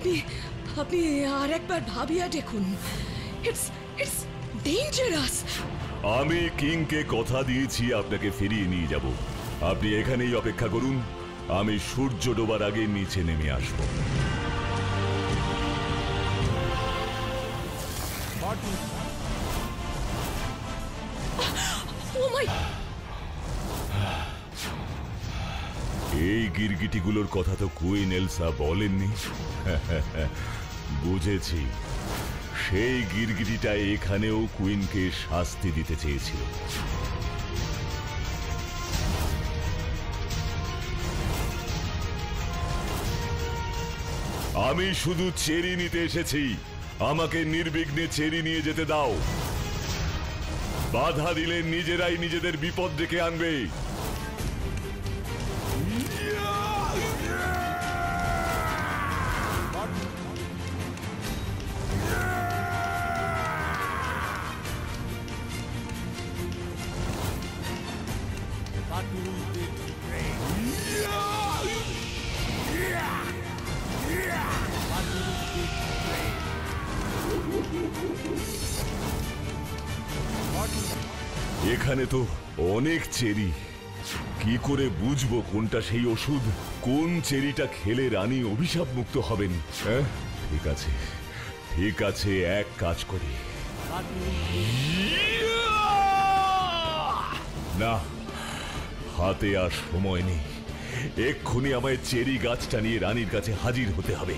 আপনি আপনি আর একবার ভাবিয়া দেখুন। It's it's dangerous. আমি কিংকে কথা দিয়েছি আপনাকে ফিরিয়ে নিয়ে যাব। আপনি এখানেই অপেক্ষা করুন, আমি সূর্য ডোবার আগে নিচে নেমে আসব। এই গিরগিটিগুলোর কথা তো কুইন এলসা বলেননি। বুঝেছি, সেই গিরগিটিটা এখানেও কুইনকে শাস্তি দিতে চেয়েছিল। আমি শুধু চেরি নিতে এসেছি, আমাকে নির্বিঘ্নে চেরি নিয়ে যেতে দাও। বাধা দিলে নিজেরাই নিজেদের বিপদ ডেকে আনবে। এখানে তো অনেক চেরি, কি করে বুঝবো কোনটা সেই ওষুধ? কোন চেরিটা খেলে রানী অভিশাপ মুক্ত হবেন? হ্যাঁ, ঠিক আছে ঠিক আছে, এক কাজ করি। না, হাতে আর সময় নেই, এক্ষুনি আমায় চেরি গাছটা নিয়ে রানীর কাছে হাজির হতে হবে।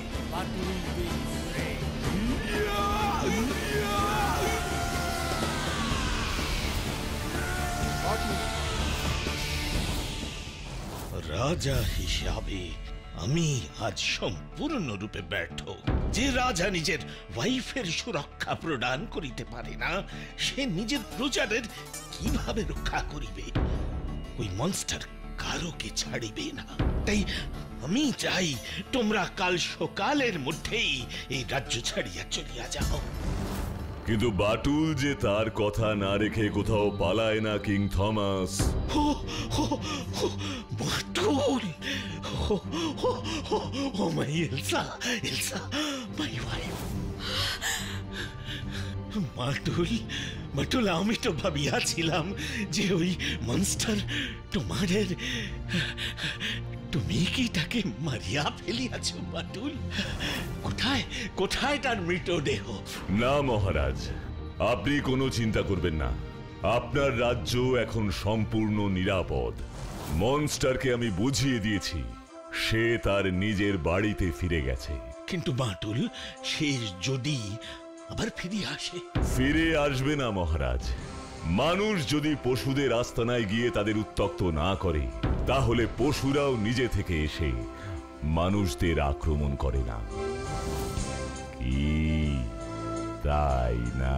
রাজা হিসাবে আমি আজ সম্পূর্ণরূপে ব্যর্থ। যে রাজা নিজের ওয়াইফের সুরক্ষা প্রদান করিতে পারে না, সে নিজের প্রজাদের কিভাবে রক্ষা করিবে? ওই মনস্টার কারোকে ছাড়িবে না। তাই আমি চাই তোমরা কাল সকালের মধ্যেই এই রাজ্য ছাড়িয়া চলিয়া যাও। কিন্তু বাটুল যে তার কথা না রেখে কোথাও পালায় না king Thomas. Batul! Oh my Elsa, Elsa, my wife. Batul, আমি তো ভাবিয়াছিলাম যে ওই মনস্টার তোমাদের, তুমি কি তাকে মারিয়া ফেলিয়াছ বাটুল? কোথায় তার মৃতদেহ? না মহারাজ, আপনি কোনো চিন্তা করবেন না, আপনার রাজ্য এখন সম্পূর্ণ নিরাপদ। মনস্টারকে আমি বুঝিয়ে দিয়েছি, সে তার নিজের বাড়িতে ফিরে গেছে। কিন্তু বাটুল, সে যদি আবার ফিরে আসে? ফিরে আসবে না মহারাজ। মানুষ যদি পশুদের আস্তানায় গিয়ে তাদের উত্ত্যক্ত না করে, তাহলে পশুরাও নিজে থেকে এসে মানুষদের আক্রমণ করে না। কি তাই না?